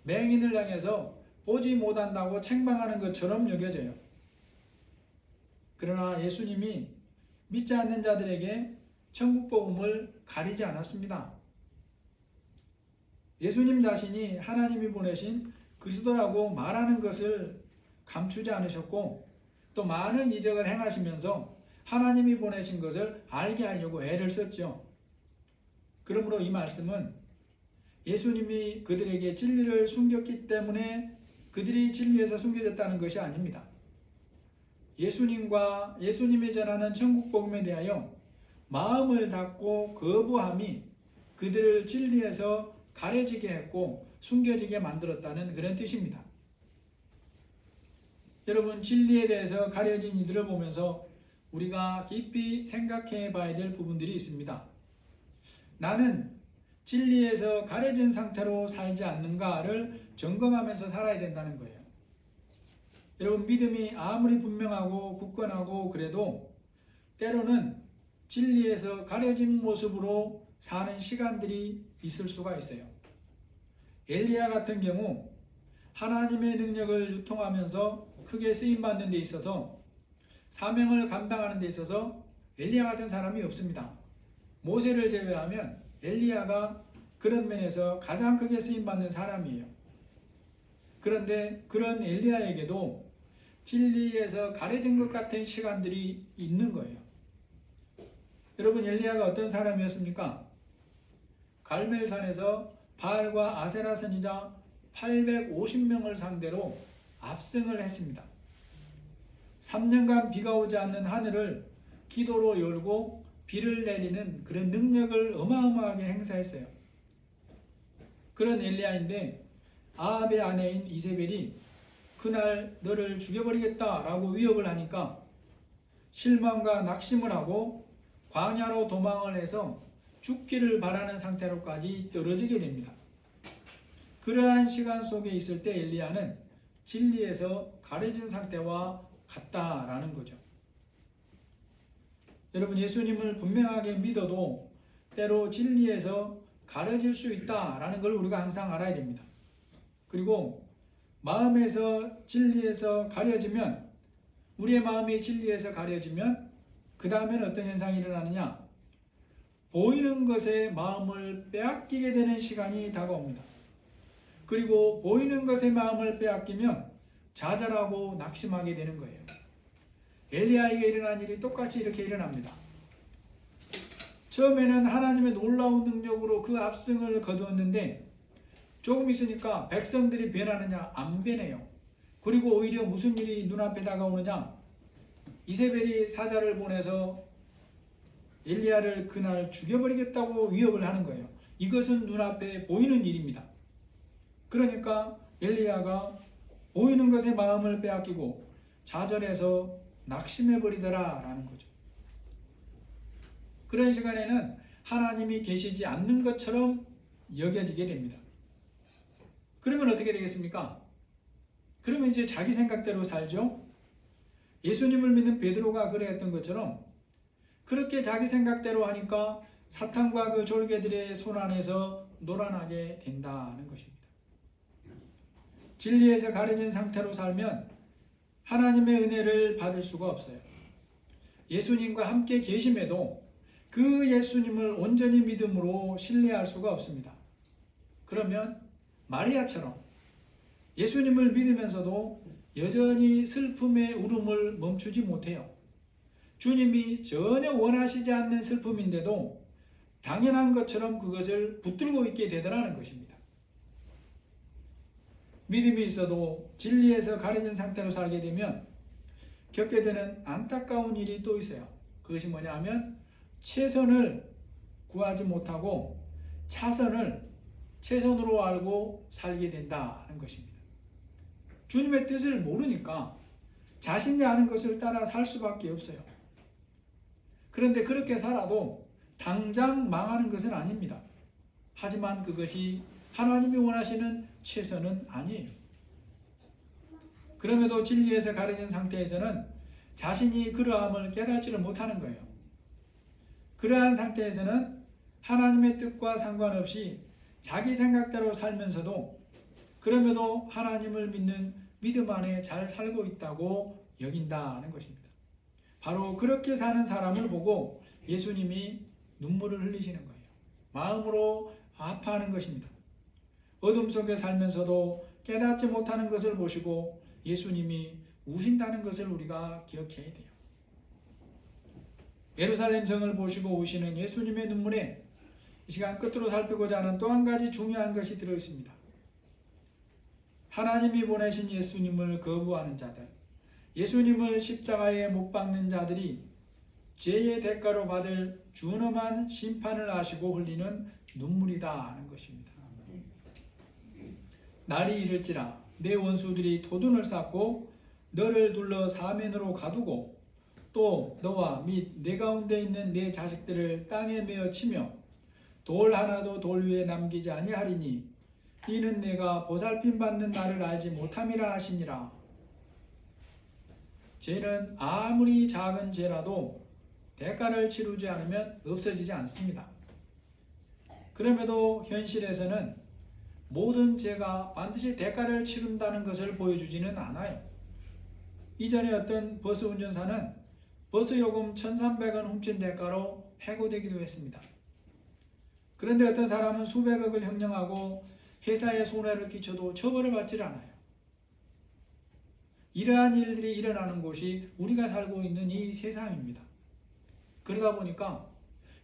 맹인을 향해서 보지 못한다고 책망하는 것처럼 여겨져요. 그러나 예수님이 믿지 않는 자들에게 천국 복음을 가리지 않았습니다. 예수님 자신이 하나님이 보내신 그리스도라고 말하는 것을 감추지 않으셨고 또 많은 이적을 행하시면서 하나님이 보내신 것을 알게 하려고 애를 썼죠. 그러므로 이 말씀은 예수님이 그들에게 진리를 숨겼기 때문에 그들이 진리에서 숨겨졌다는 것이 아닙니다. 예수님과 예수님이 전하는 천국 복음에 대하여 마음을 닫고 거부함이 그들을 진리에서 가려지게 했고 숨겨지게 만들었다는 그런 뜻입니다. 여러분, 진리에 대해서 가려진 이들을 보면서 우리가 깊이 생각해 봐야 될 부분들이 있습니다. 나는 진리에서 가려진 상태로 살지 않는가를 점검하면서 살아야 된다는 거예요. 여러분, 믿음이 아무리 분명하고 굳건하고 그래도 때로는 진리에서 가려진 모습으로 사는 시간들이 있을 수가 있어요. 엘리야 같은 경우 하나님의 능력을 유통하면서 크게 쓰임받는 데 있어서 사명을 감당하는 데 있어서 엘리야 같은 사람이 없습니다. 모세를 제외하면 엘리야가 그런 면에서 가장 크게 쓰임받는 사람이에요. 그런데 그런 엘리야에게도 진리에서 가려진 것 같은 시간들이 있는 거예요. 여러분, 엘리야가 어떤 사람이었습니까? 갈멜산에서 바알과 아세라 선지자 850명을 상대로 압승을 했습니다. 3년간 비가 오지 않는 하늘을 기도로 열고 비를 내리는 그런 능력을 어마어마하게 행사했어요. 그런 엘리야인데 아합의 아내인 이세벨이 그날 너를 죽여버리겠다라고 위협을 하니까 실망과 낙심을 하고 광야로 도망을 해서 죽기를 바라는 상태로까지 떨어지게 됩니다. 그러한 시간 속에 있을 때 엘리야는 진리에서 가려진 상태와 같다라는 거죠. 여러분, 예수님을 분명하게 믿어도 때로 진리에서 가려질 수 있다라는 걸 우리가 항상 알아야 됩니다. 그리고 마음에서 진리에서 가려지면, 우리의 마음이 진리에서 가려지면 그 다음엔 어떤 현상이 일어나느냐? 보이는 것에 마음을 빼앗기게 되는 시간이 다가옵니다. 그리고 보이는 것에 마음을 빼앗기면 좌절하고 낙심하게 되는 거예요. 엘리야에게 일어난 일이 똑같이 이렇게 일어납니다. 처음에는 하나님의 놀라운 능력으로 그 압승을 거두었는데 조금 있으니까 백성들이 변하느냐? 안 변해요. 그리고 오히려 무슨 일이 눈앞에 다가오느냐? 이세벨이 사자를 보내서 엘리야를 그날 죽여버리겠다고 위협을 하는 거예요. 이것은 눈앞에 보이는 일입니다. 그러니까 엘리야가 보이는 것에 마음을 빼앗기고 좌절해서 낙심해버리더라 라는 거죠. 그런 시간에는 하나님이 계시지 않는 것처럼 여겨지게 됩니다. 그러면 어떻게 되겠습니까? 그러면 이제 자기 생각대로 살죠. 예수님을 믿는 베드로가 그랬던 것처럼 그렇게 자기 생각대로 하니까 사탄과 그 졸개들의 손 안에서 놀아나게 된다는 것입니다. 진리에서 가려진 상태로 살면 하나님의 은혜를 받을 수가 없어요. 예수님과 함께 계심에도 그 예수님을 온전히 믿음으로 신뢰할 수가 없습니다. 그러면 마리아처럼 예수님을 믿으면서도 여전히 슬픔의 울음을 멈추지 못해요. 주님이 전혀 원하시지 않는 슬픔인데도 당연한 것처럼 그것을 붙들고 있게 되더라는 것입니다. 믿음이 있어도 진리에서 가려진 상태로 살게 되면 겪게 되는 안타까운 일이 또 있어요. 그것이 뭐냐 하면 최선을 구하지 못하고 차선을 최선으로 알고 살게 된다는 것입니다. 주님의 뜻을 모르니까 자신이 아는 것을 따라 살 수밖에 없어요. 그런데 그렇게 살아도 당장 망하는 것은 아닙니다. 하지만 그것이 하나님이 원하시는 최선은 아니에요. 그럼에도 진리에서 가려진 상태에서는 자신이 그러함을 깨닫지를 못하는 거예요. 그러한 상태에서는 하나님의 뜻과 상관없이 자기 생각대로 살면서도 그럼에도 하나님을 믿는 믿음 안에 잘 살고 있다고 여긴다는 것입니다. 바로 그렇게 사는 사람을 보고 예수님이 눈물을 흘리시는 거예요. 마음으로 아파하는 것입니다. 어둠 속에 살면서도 깨닫지 못하는 것을 보시고 예수님이 우신다는 것을 우리가 기억해야 돼요. 예루살렘 성을 보시고 우시는 예수님의 눈물에 이 시간 끝으로 살피고자 하는 또 한 가지 중요한 것이 들어 있습니다. 하나님이 보내신 예수님을 거부하는 자들, 예수님을 십자가에 못 박는 자들이 죄의 대가로 받을 준엄한 심판을 아시고 흘리는 눈물이다 하는 것입니다. 날이 이를지라 내 원수들이 토둔을 쌓고 너를 둘러 사면으로 가두고 또 너와 및 내 가운데 있는 내 자식들을 땅에 메어 치며 돌 하나도 돌 위에 남기지 아니하리니 이는 내가 보살핌 받는 날을 알지 못함이라 하시니라. 죄는 아무리 작은 죄라도 대가를 치르지 않으면 없어지지 않습니다. 그럼에도 현실에서는 모든 죄가 반드시 대가를 치른다는 것을 보여주지는 않아요. 이전에 어떤 버스 운전사는 버스 요금 1,300원 훔친 대가로 해고되기도 했습니다. 그런데 어떤 사람은 수백억을 형량하고 회사에 손해를 끼쳐도 처벌을 받지 않아요. 이러한 일들이 일어나는 곳이 우리가 살고 있는 이 세상입니다. 그러다 보니까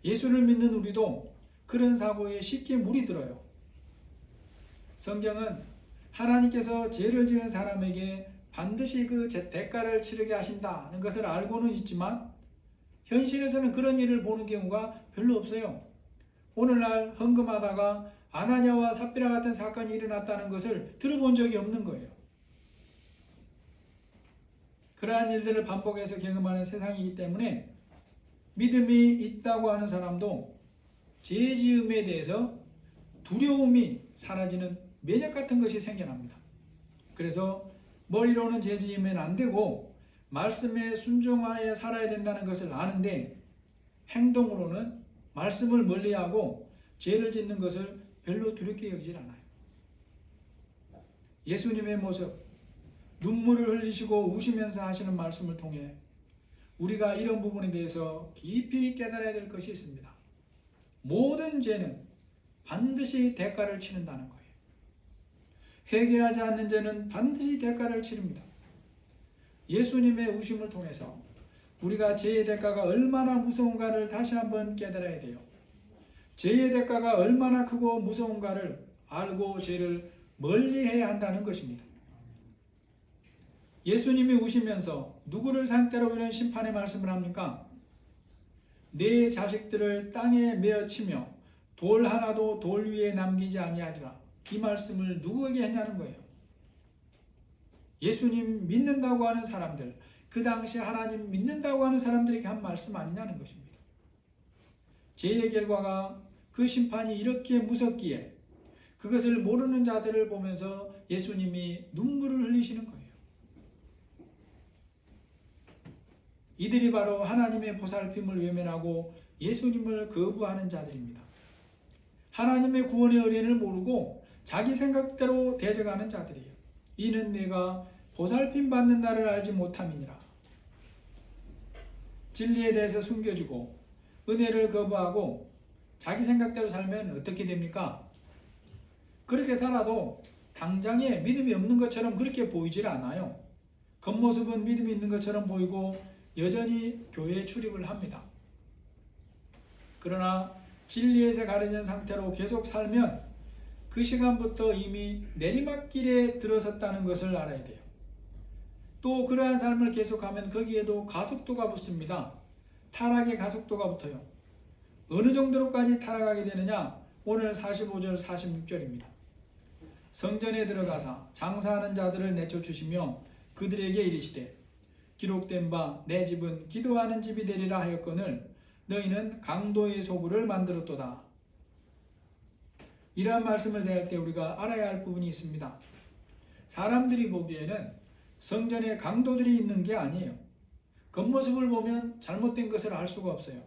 예수를 믿는 우리도 그런 사고에 쉽게 물이 들어요. 성경은 하나님께서 죄를 지은 사람에게 반드시 그 대가를 치르게 하신다는 것을 알고는 있지만 현실에서는 그런 일을 보는 경우가 별로 없어요. 오늘날 헌금하다가 아나니아와 삽비라 같은 사건이 일어났다는 것을 들어본 적이 없는 거예요. 그러한 일들을 반복해서 경험하는 세상이기 때문에 믿음이 있다고 하는 사람도 죄지음에 대해서 두려움이 사라지는 면역 같은 것이 생겨납니다. 그래서 머리로는 죄지으면 안 되고 말씀에 순종하여 살아야 된다는 것을 아는데 행동으로는 말씀을 멀리하고 죄를 짓는 것을 별로 두렵게 여기질 않아요. 예수님의 모습, 눈물을 흘리시고 우시면서 하시는 말씀을 통해 우리가 이런 부분에 대해서 깊이 깨달아야 될 것이 있습니다. 모든 죄는 반드시 대가를 치른다는 거예요. 회개하지 않는 죄는 반드시 대가를 치릅니다. 예수님의 우심을 통해서 우리가 죄의 대가가 얼마나 무서운가를 다시 한번 깨달아야 돼요. 죄의 대가가 얼마나 크고 무서운가를 알고 죄를 멀리해야 한다는 것입니다. 예수님이 우시면서 누구를 상대로 이런 심판의 말씀을 합니까? 내 자식들을 땅에 메어 치며 돌 하나도 돌 위에 남기지 아니하리라. 이 말씀을 누구에게 했냐는 거예요. 예수님 믿는다고 하는 사람들, 그 당시 하나님 믿는다고 하는 사람들에게 한 말씀 아니냐는 것입니다. 죄의 결과가 그 심판이 이렇게 무섭기에 그것을 모르는 자들을 보면서 예수님이 눈물을 흘리시는 거예요. 이들이 바로 하나님의 보살핌을 외면하고 예수님을 거부하는 자들입니다. 하나님의 구원의 의뢰를 모르고 자기 생각대로 대적하는 자들이에요. 이는 내가 보살핌 받는 날을 알지 못함이니라. 진리에 대해서 숨겨주고 은혜를 거부하고 자기 생각대로 살면 어떻게 됩니까? 그렇게 살아도 당장에 믿음이 없는 것처럼 그렇게 보이질 않아요. 겉모습은 믿음이 있는 것처럼 보이고 여전히 교회에 출입을 합니다. 그러나 진리에서 가려진 상태로 계속 살면 그 시간부터 이미 내리막길에 들어섰다는 것을 알아야 돼요. 또 그러한 삶을 계속하면 거기에도 가속도가 붙습니다. 타락의 가속도가 붙어요. 어느 정도로까지 타락하게 되느냐? 오늘 45절 46절입니다. 성전에 들어가사 장사하는 자들을 내쫓으시며 그들에게 이르시되 기록된 바 내 집은 기도하는 집이 되리라 하였거늘 너희는 강도의 소굴을 만들었도다. 이러한 말씀을 대할 때 우리가 알아야 할 부분이 있습니다. 사람들이 보기에는 성전에 강도들이 있는 게 아니에요. 겉모습을 보면 잘못된 것을 알 수가 없어요.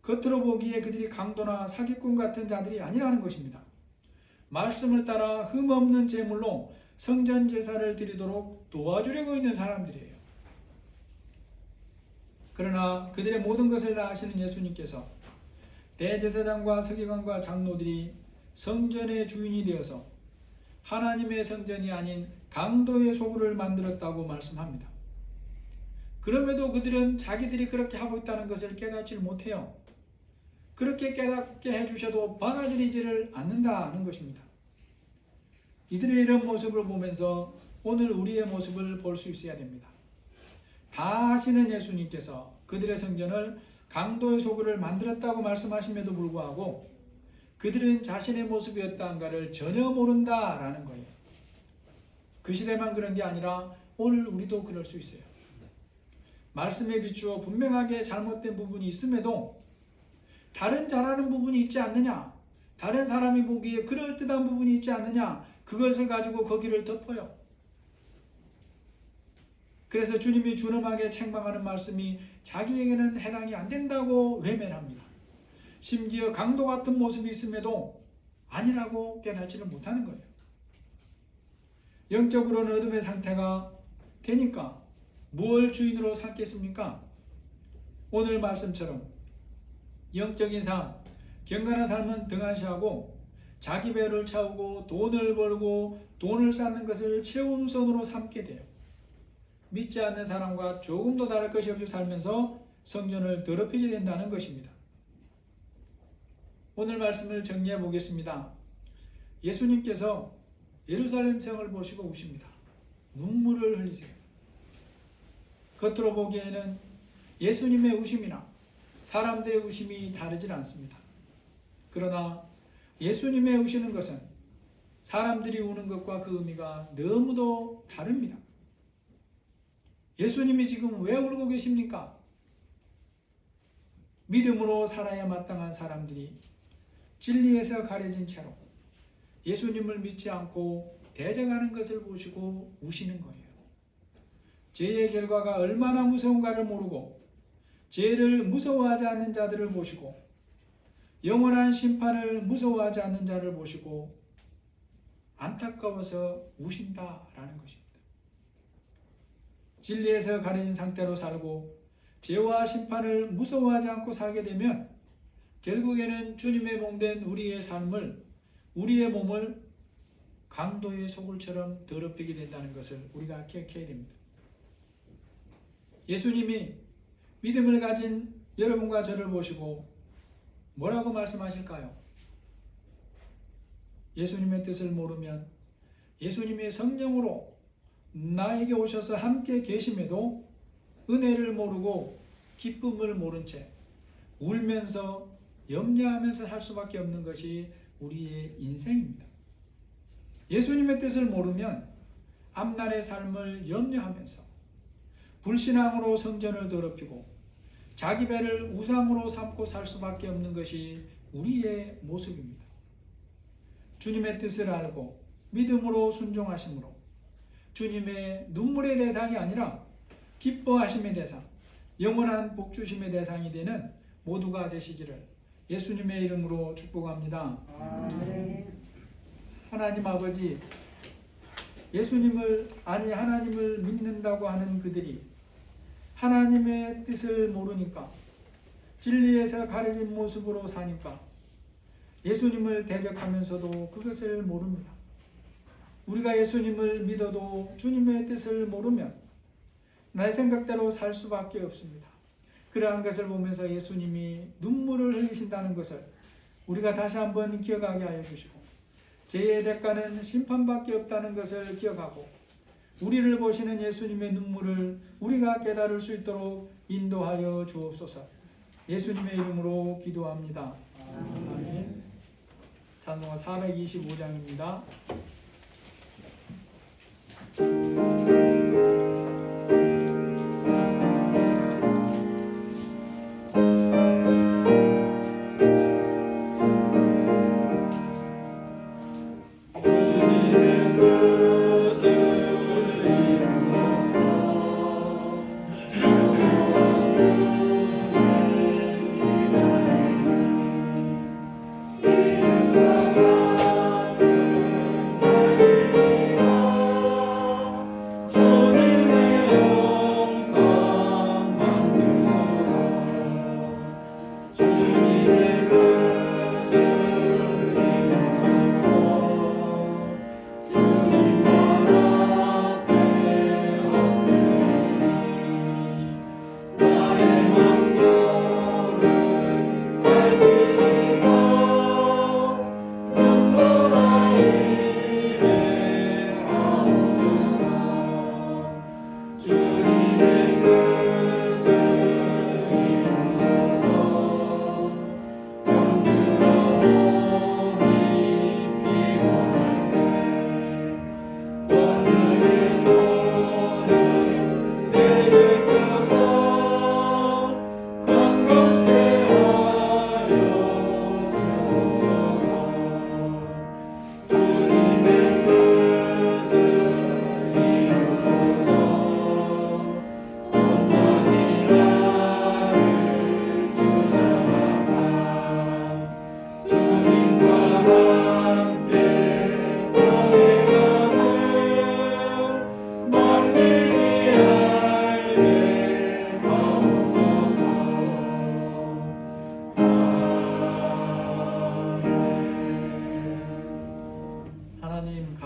겉으로 보기에 그들이 강도나 사기꾼 같은 자들이 아니라는 것입니다. 말씀을 따라 흠없는 제물로 성전 제사를 드리도록 도와주려고 있는 사람들이에요. 그러나 그들의 모든 것을 다 아시는 예수님께서 대제사장과 서기관과 장로들이 성전의 주인이 되어서 하나님의 성전이 아닌 강도의 소굴을 만들었다고 말씀합니다. 그럼에도 그들은 자기들이 그렇게 하고 있다는 것을 깨닫지 못해요. 그렇게 깨닫게 해주셔도 받아들이지를 않는다는 것입니다. 이들의 이런 모습을 보면서 오늘 우리의 모습을 볼 수 있어야 됩니다. 다 아시는 예수님께서 그들의 성전을 강도의 소굴을 만들었다고 말씀하심에도 불구하고 그들은 자신의 모습이었다는가를 전혀 모른다라는 거예요. 그 시대만 그런 게 아니라 오늘 우리도 그럴 수 있어요. 말씀에 비추어 분명하게 잘못된 부분이 있음에도 다른 잘하는 부분이 있지 않느냐, 다른 사람이 보기에 그럴듯한 부분이 있지 않느냐, 그것을 가지고 거기를 덮어요. 그래서 주님이 준엄하게 책망하는 말씀이 자기에게는 해당이 안 된다고 외면합니다. 심지어 강도 같은 모습이 있음에도 아니라고 깨닫지를 못하는 거예요. 영적으로는 어둠의 상태가 되니까 뭘 주인으로 삼겠습니까? 오늘 말씀처럼 영적인 삶, 경건한 삶은 등한시하고 자기 배를 채우고 돈을 벌고 돈을 쌓는 것을 최우선으로 삼게 돼요. 믿지 않는 사람과 조금도 다를 것이 없이 살면서 성전을 더럽히게 된다는 것입니다. 오늘 말씀을 정리해 보겠습니다. 예수님께서 예루살렘 성을 보시고 우십니다. 눈물을 흘리세요. 겉으로 보기에는 예수님의 우심이나 사람들의 우심이 다르질 않습니다. 그러나 예수님의 우시는 것은 사람들이 우는 것과 그 의미가 너무도 다릅니다. 예수님이 지금 왜 울고 계십니까? 믿음으로 살아야 마땅한 사람들이 진리에서 가려진 채로 예수님을 믿지 않고 대적하는 것을 보시고 우시는 거예요. 죄의 결과가 얼마나 무서운가를 모르고 죄를 무서워하지 않는 자들을 보시고 영원한 심판을 무서워하지 않는 자를 보시고 안타까워서 우신다라는 것입니다. 진리에서 가려진 상태로 살고 죄와 심판을 무서워하지 않고 살게 되면 결국에는 주님의 몸된 우리의 삶을, 우리의 몸을 강도의 소굴처럼 더럽히게 된다는 것을 우리가 기억해야 됩니다. 예수님이 믿음을 가진 여러분과 저를 보시고 뭐라고 말씀하실까요? 예수님의 뜻을 모르면 예수님의 성령으로 나에게 오셔서 함께 계심에도 은혜를 모르고 기쁨을 모른 채 울면서 염려하면서 살 수밖에 없는 것이 우리의 인생입니다. 예수님의 뜻을 모르면 앞날의 삶을 염려하면서 불신앙으로 성전을 더럽히고 자기 배를 우상으로 삼고 살 수밖에 없는 것이 우리의 모습입니다. 주님의 뜻을 알고 믿음으로 순종하심으로 주님의 눈물의 대상이 아니라 기뻐하심의 대상, 영원한 복주심의 대상이 되는 모두가 되시기를 예수님의 이름으로 축복합니다. 아멘. 하나님 아버지, 하나님을 믿는다고 하는 그들이 하나님의 뜻을 모르니까 진리에서 가려진 모습으로 사니까 예수님을 대적하면서도 그것을 모릅니다. 우리가 예수님을 믿어도 주님의 뜻을 모르면 내 생각대로 살 수밖에 없습니다. 그러한 것을 보면서 예수님이 눈물을 흘리신다는 것을 우리가 다시 한번 기억하게 하여 주시고 죄의 대가는 심판밖에 없다는 것을 기억하고 우리를 보시는 예수님의 눈물을 우리가 깨달을 수 있도록 인도하여 주옵소서. 예수님의 이름으로 기도합니다. 아멘. 찬송가 425장입니다.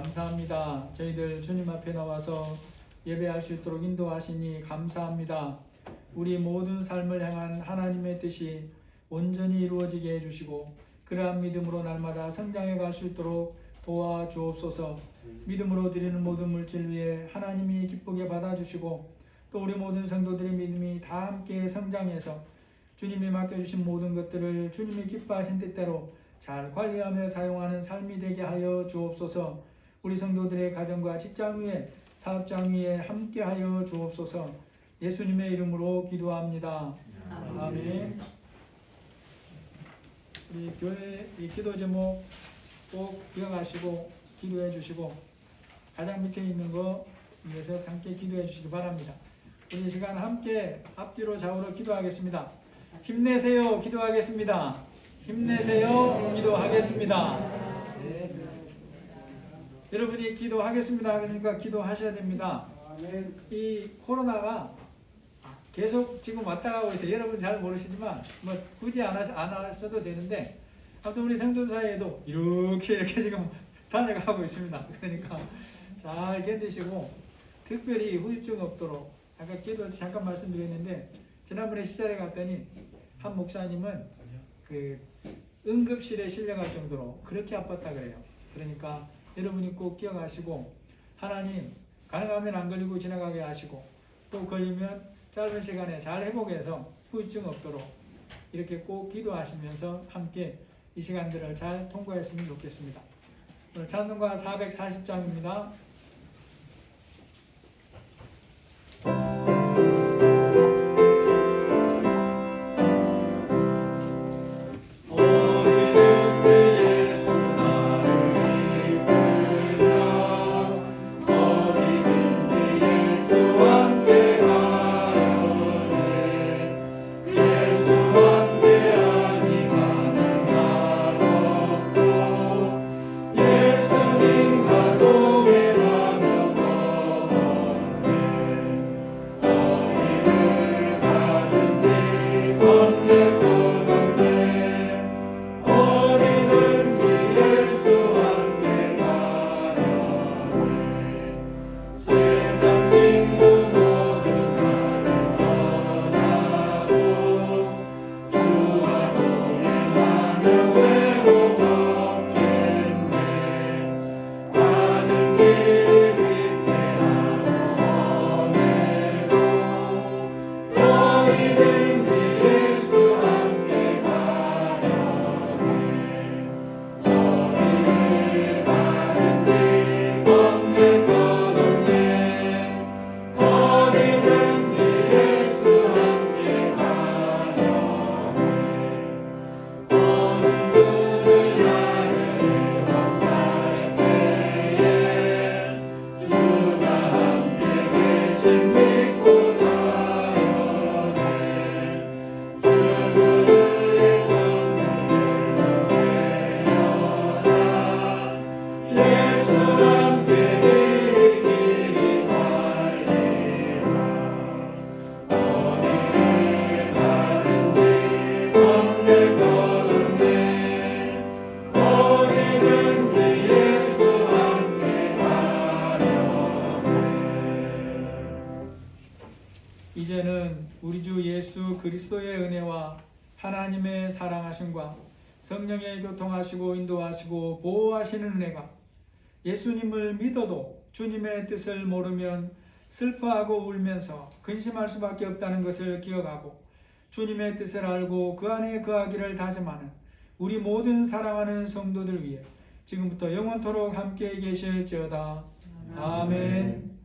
감사합니다. 저희들 주님 앞에 나와서 예배할 수 있도록 인도하시니 감사합니다. 우리 모든 삶을 향한 하나님의 뜻이 온전히 이루어지게 해주시고 그러한 믿음으로 날마다 성장해 갈 수 있도록 도와주옵소서. 믿음으로 드리는 모든 물질 위에 하나님이 기쁘게 받아주시고 또 우리 모든 성도들의 믿음이 다 함께 성장해서 주님이 맡겨주신 모든 것들을 주님이 기뻐하신 뜻대로 잘 관리하며 사용하는 삶이 되게 하여 주옵소서. 우리 성도들의 가정과 직장 위에 사업장 위에 함께하여 주옵소서. 예수님의 이름으로 기도합니다. 아멘. 우리 교회 이 기도 제목 꼭 기억하시고 기도해 주시고 가장 밑에 있는 거 위해서 함께 기도해 주시기 바랍니다. 우리 이 시간 함께 앞뒤로 좌우로 기도하겠습니다. 힘내세요. 기도하겠습니다. 힘내세요. 기도하겠습니다. 여러분이 기도하겠습니다 하니까 기도하셔야 됩니다. 이 코로나가 계속 지금 왔다 가고 있어요. 여러분 잘 모르시지만 뭐 굳이 안 하셔도 되는데 아무튼 우리 성도 사이에도 이렇게 지금 다녀가고 있습니다. 그러니까 잘 견디시고 특별히 후유증 없도록 아까 기도 잠깐 말씀드렸는데 지난번에 시절에 갔더니 한 목사님은 그 응급실에 실려갈 정도로 그렇게 아팠다 그래요. 그러니까 여러분이 꼭 기억하시고 하나님 가능하면 안 걸리고 지나가게 하시고 또 걸리면 짧은 시간에 잘 회복해서 후유증 없도록 이렇게 꼭 기도하시면서 함께 이 시간들을 잘 통과했으면 좋겠습니다. 오늘 찬송가 440장입니다. 예수 나를 이끌라 그리스도의 은혜와 하나님의 사랑하심과 성령의 교통하시고 인도하시고 보호하시는 은혜가 예수님을 믿어도 주님의 뜻을 모르면 슬퍼하고 울면서 근심할 수밖에 없다는 것을 기억하고 주님의 뜻을 알고 그 안에 거하기를 다짐하는 우리 모든 사랑하는 성도들 위해 지금부터 영원토록 함께 계실지어다. 아멘.